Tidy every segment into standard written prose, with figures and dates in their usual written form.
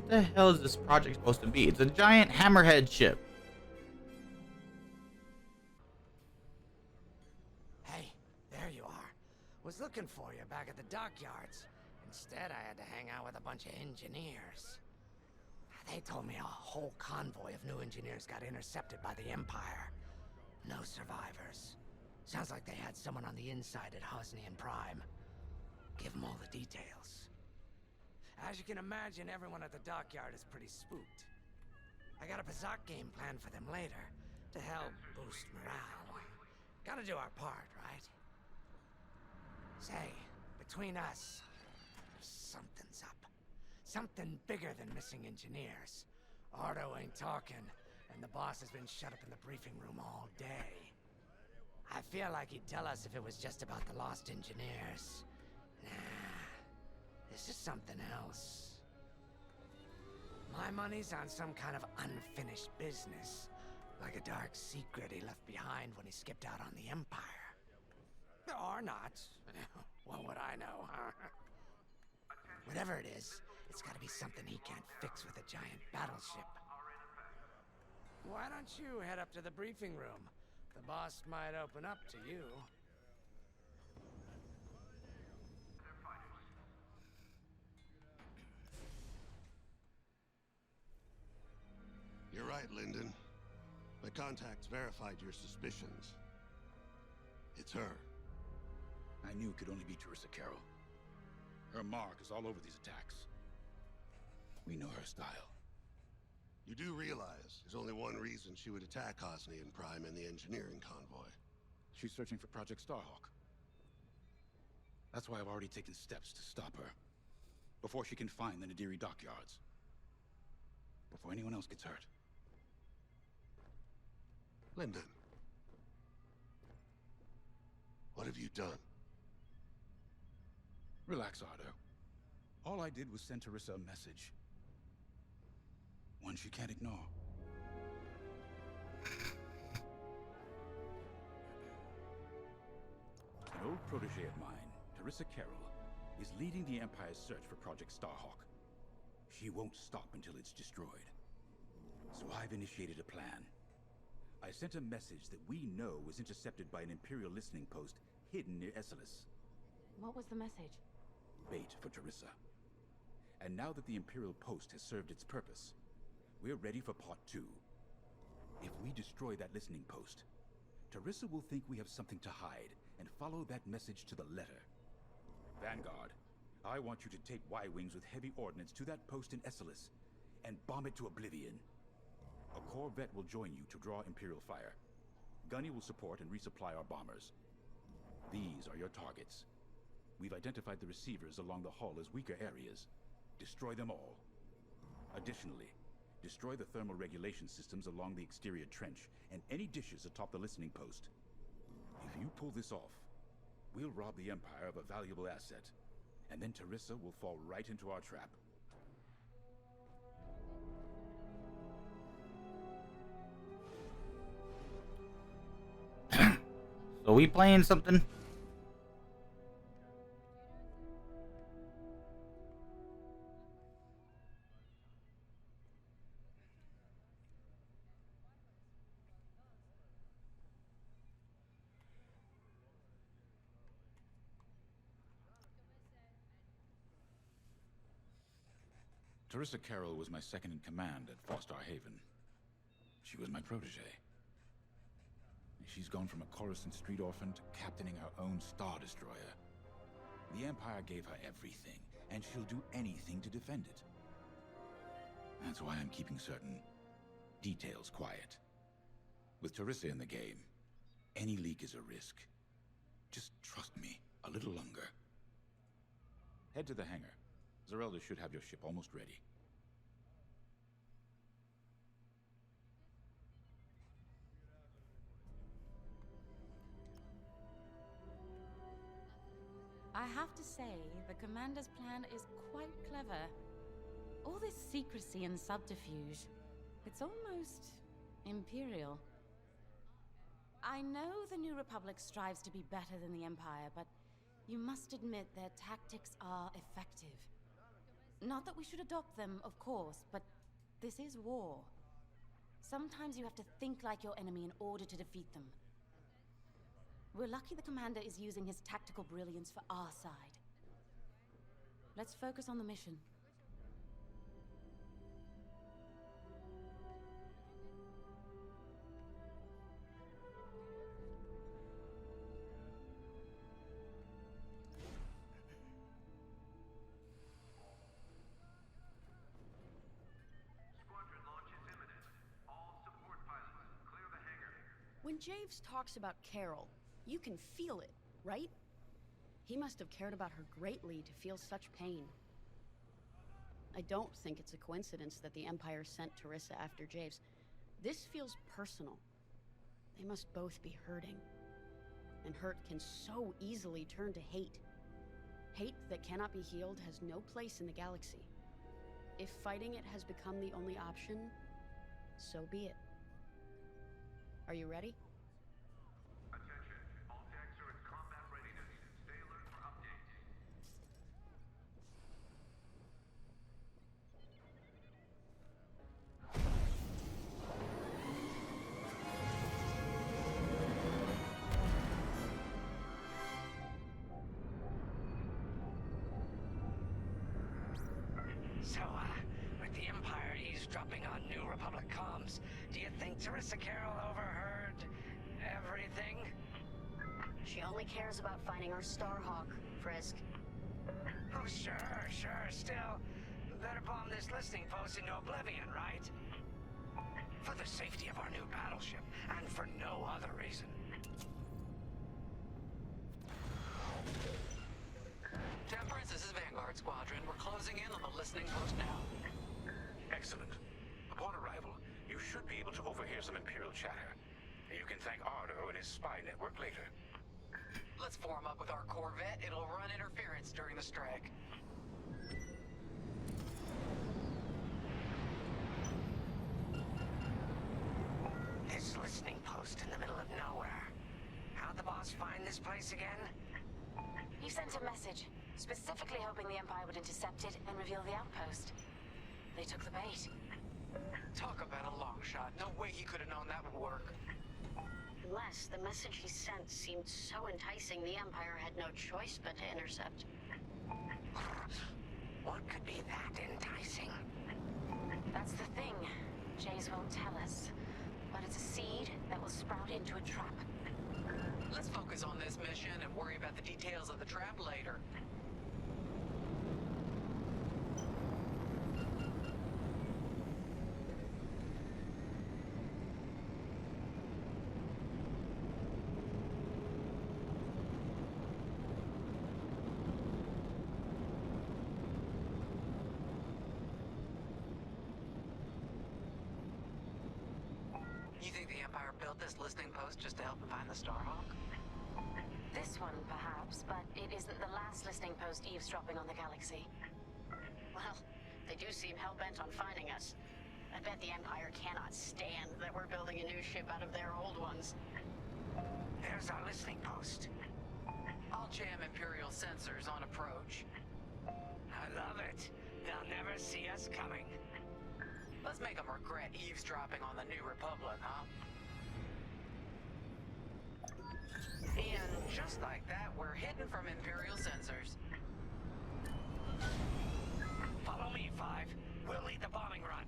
What the hell is this project supposed to be? It's a giant hammerhead ship. Hey, there you are. Was looking for you back at the dockyards. Instead, I had to hang out with a bunch of engineers. They told me a whole convoy of new engineers got intercepted by the Empire. No survivors. Sounds like they had someone on the inside at Hosnian Prime. Give them all the details. As you can imagine, everyone at the dockyard is pretty spooked. I got a Pazak game planned for them later, to help boost morale. Gotta do our part, right? Say, between us, something's up. Something bigger than missing engineers. Ardo ain't talking, and the boss has been shut up in the briefing room all day. I feel like he'd tell us if it was just about the lost engineers. Nah, this is something else. My money's on some kind of unfinished business. Like a dark secret he left behind when he skipped out on the Empire. Or not. What would I know, huh? Whatever it is, it's gotta be something he can't fix with a giant battleship. Why don't you head up to the briefing room? The boss might open up to you. You're right, Lyndon. My contacts verified your suspicions. It's her. I knew it could only be Teresa Carroll. Her mark is all over these attacks. We know her style. You do realize there's only one reason she would attack Hosnian Prime and the engineering convoy. She's searching for Project Starhawk. That's why I've already taken steps to stop her. Before she can find the Nadiri dockyards. Before anyone else gets hurt. Lyndon. What have you done? Relax, Ardo. All I did was send Teresa a message. One she can't ignore. An old protege of mine, Teresa Carroll, is leading the Empire's search for Project Starhawk. She won't stop until it's destroyed. So I've initiated a plan. I sent a message that we know was intercepted by an Imperial listening post hidden near Esselis. What was the message? Bait for Teresa. And now that the Imperial post has served its purpose, we're ready for part 2. If we destroy that listening post, Teresa will think we have something to hide and follow that message to the letter. Vanguard, I want you to take Y-Wings with heavy ordnance to that post in Esselis and bomb it to oblivion. A corvette will join you to draw Imperial fire. Gunny will support and resupply our bombers. These are your targets. We've identified the receivers along the hull as weaker areas. Destroy them all. Additionally, destroy the thermal regulation systems along the exterior trench and any dishes atop the listening post. If you pull this off, we'll rob the Empire of a valuable asset, and then Teresa will fall right into our trap. So we playing something? Teresa Carroll was my second in command at Fostar Haven. She was my protege. She's gone from a Coruscant street orphan to captaining her own Star Destroyer. The Empire gave her everything, and she'll do anything to defend it. That's why I'm keeping certain details quiet. With Teresa in the game, any leak is a risk. Just trust me a little longer. Head to the hangar. Zerelda should have your ship almost ready. I have to say, the commander's plan is quite clever. All this secrecy and subterfuge, it's almost imperial. I know the New Republic strives to be better than the Empire, but you must admit their tactics are effective. Not that we should adopt them, of course, but this is war. Sometimes you have to think like your enemy in order to defeat them. We're lucky the commander is using his tactical brilliance for our side. Let's focus on the mission. Squadron launch is imminent. All support pilots, clear the hangar. When Javes talks about Carol, you can feel it, right? He must have cared about her greatly to feel such pain. I don't think it's a coincidence that the Empire sent Teresa after Javes. This feels personal. They must both be hurting. And hurt can so easily turn to hate. Hate that cannot be healed has no place in the galaxy. If fighting it has become the only option, so be it. Are you ready? Attention, all decks are in combat readiness. Stay alert for updates. So, with the Empire eavesdropping on New Republic comms, do you think Teresa Carroll overheard everything? She only cares about finding our Starhawk, Frisk. Oh, sure. Still, better bomb this listening post into oblivion, right? For the safety of our new battleship, and for no other reason. Temperance, this is Vanguard Squadron. We're closing in on the listening post now. Excellent. Upon arrival, you should be able to overhear some Imperial chatter. You can thank Ardo and his spy network later. Let's form up with our Corvette. It'll run interference during the strike. This listening post in the middle of nowhere. How'd the boss find this place again? He sent a message, specifically hoping the Empire would intercept it and reveal the outpost. They took the bait. Talk about a long shot. No way he could have known that would work. Unless the message he sent seemed so enticing, the Empire had no choice but to intercept. What could be that enticing? That's the thing. Jays won't tell us. But it's a seed that will sprout into a trap. Let's focus on this mission and worry about the details of the trap later. You think the Empire built this listening post just to help them find the Starhawk? This one, perhaps, but it isn't the last listening post eavesdropping on the galaxy. Well, they do seem hell-bent on finding us. I bet the Empire cannot stand that we're building a new ship out of their old ones. There's our listening post. I'll jam Imperial sensors on approach. I love it. They'll never see us coming. Let's make them regret eavesdropping on the New Republic, huh? And just like that, we're hidden from Imperial sensors. Follow me, Five. We'll lead the bombing run.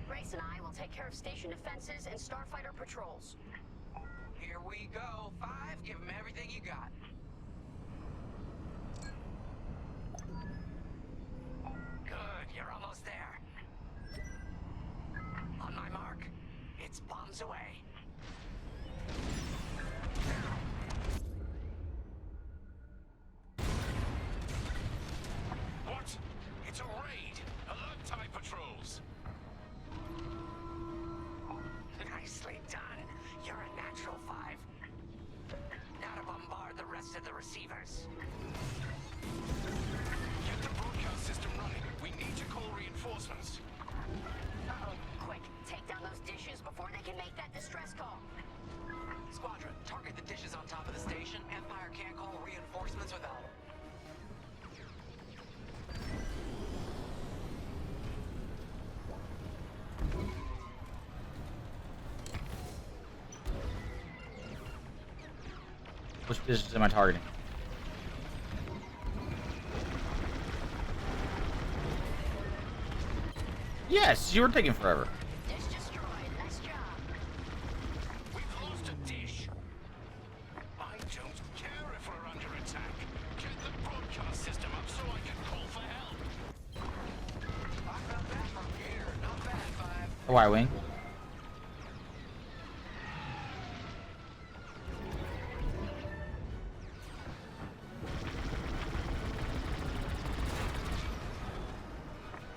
Grace and I will take care of station defenses and starfighter patrols. Here we go. 5, give them everything you got. Good, you're almost there. On my mark. It's bombs away. What? It's a raid! Alert TIE patrols! Nicely done. You're a natural, Five. Now to bombard the rest of the receivers. Get the broadcast system running. We need to call reinforcements. Uh-oh, quick, take down those dishes before they can make that distress call. Squadron, target the dishes on top of the station. Empire can't call reinforcements without them. Which positions am I targeting? Yes, you were taking forever. Dish destroyed. Nice job. We've lost a dish. I don't care if we're under attack. Get the broadcast system up so I can call for help. I got that from here. Not bad, Five. A Y-wing.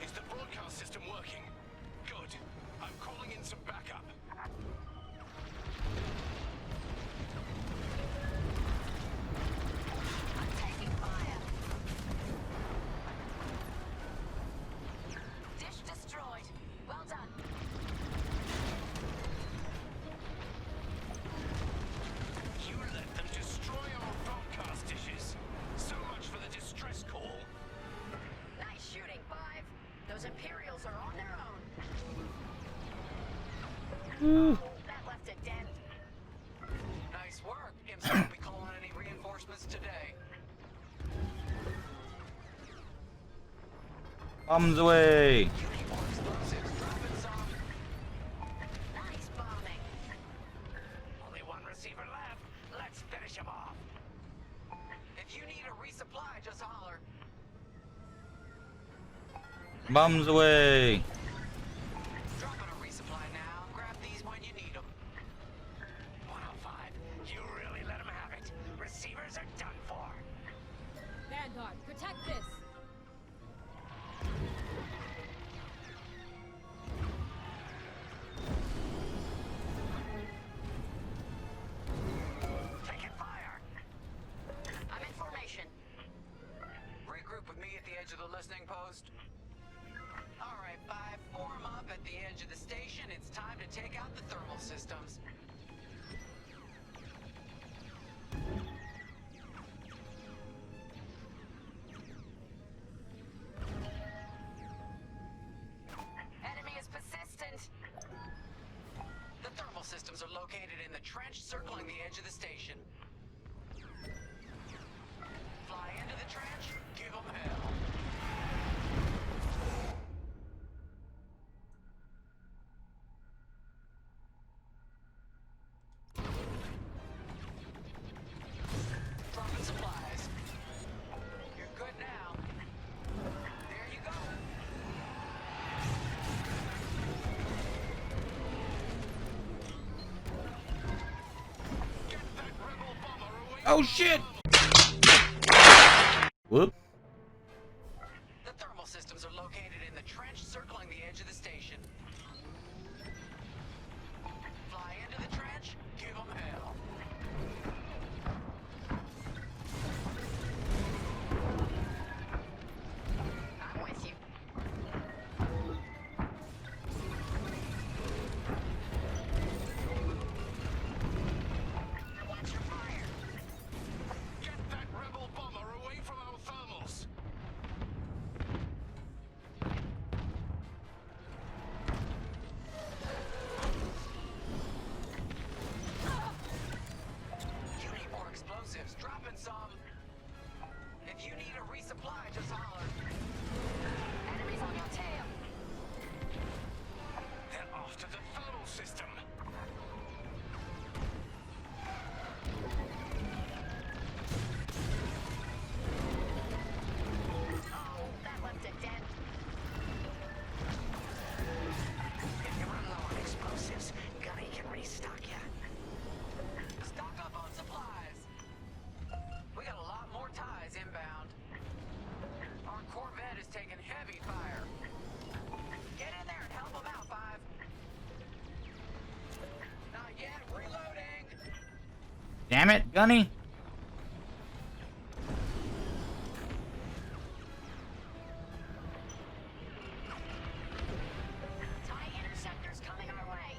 Is the broadcast system working? Good. I'm calling in some backup. I'm taking fire. Dish destroyed. Well done. You let them destroy our broadcast dishes. So much for the distress call. Nice shooting, Five. Those Imperials are on their own. That left a dent. Nice work. Imps won't be calling any reinforcements today. Bombs away. You need more explosives. Dropping some. Nice bombing. Only one receiver left. Let's finish him off. If you need a resupply, just holler. Bombs away. Dropping a resupply now. Grab these when you need them. 105. You really let them have it. Receivers are done for. Vanguard, protect this! Taking fire. I'm in formation. Regroup with me at the edge of the listening post. All right, Five. Form up at the edge of the station. It's time to take out the thermal systems. Enemy is persistent. The thermal systems are located in the trench circling the edge of the station. Fly into the trench, give them hell. Dropping supplies. You're good now. There you go. Get that rebel bomber away. Oh shit! Whoop. The thermal systems are located in the trench circling the edge of the station. Fly into the trench, give them hell. I'm with you. Watch your fire. Get that rebel bomber away from our thermals. You need more explosives. Dropping some. If you need a resupply, just holler. Enemies on your tail. They're after the thermal system. Oh, that left a dent. If you run low on explosives, Gunny can restock ya. Stock up on supplies. We got a lot more ties inbound. Our Corvette is taking heavy fire. Get in there and help them out, Five. Not yet. Reloading. Damn it, Gunny. TIE interceptors coming our way.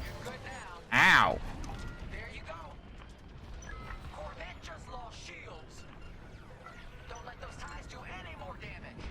You're good now. Ow. There you go. Corvette just lost shields. Don't let those ties do any more damage.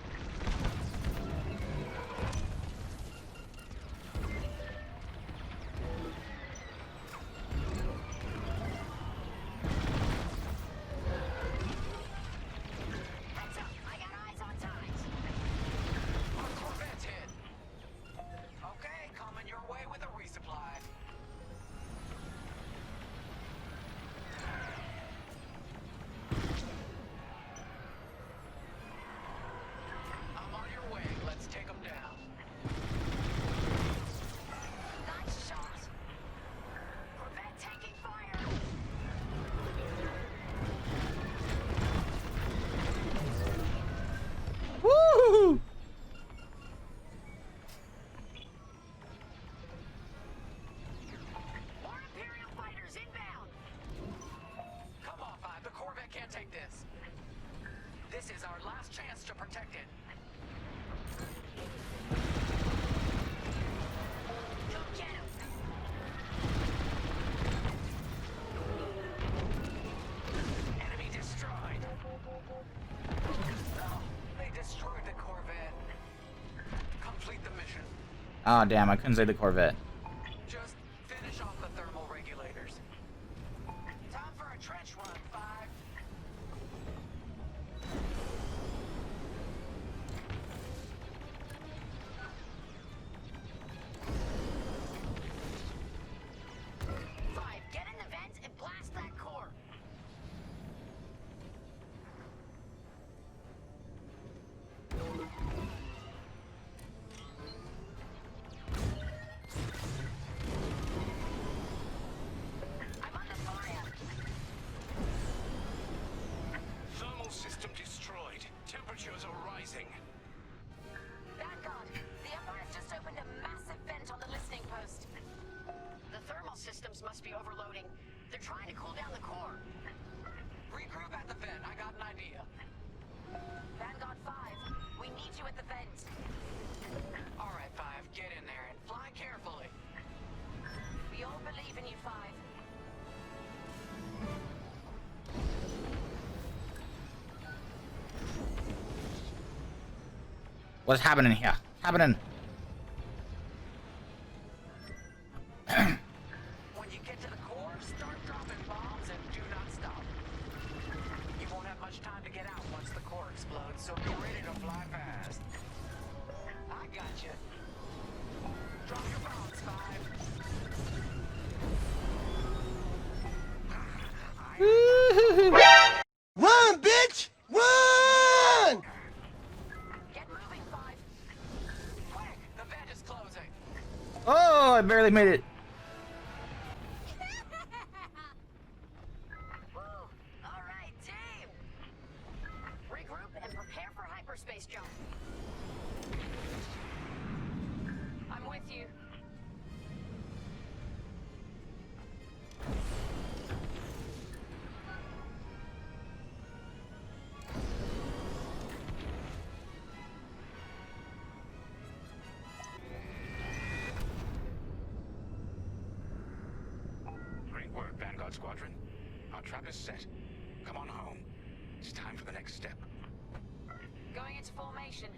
last chance to protect it. Go get him! Enemy destroyed. No, they destroyed the Corvette. Complete the mission. Oh, damn, I couldn't say the Corvette. Just finish off the thermal regulators. Time for a trench run, 5. Get in the vent and blast that core. I'm under fire. Thermal system destroyed. Temperatures are rising. Vanguard, the Empire's just opened a massive vent on the listening post. The thermal systems must be overloading. They're trying to cool down the core. Regroup at the vent. I got an idea. Vanguard 5, we need you at the vent. All right, 5, get in there and fly carefully. We all believe in you, 5. What's happening here? Happening. When you get to the core, start dropping bombs and do not stop. You won't have much time to get out once the core explodes, so be ready to fly fast. I got you. Drop your bombs, 5. Run, bitch! Run! Get moving, 5. Quick, the vent is closing. Oh, I barely made it. Woo! All right, team. Regroup and prepare for hyperspace jump. I'm with you. Great work, Vanguard Squadron. Our trap is set. Come on home. It's time for the next step. Going into formation.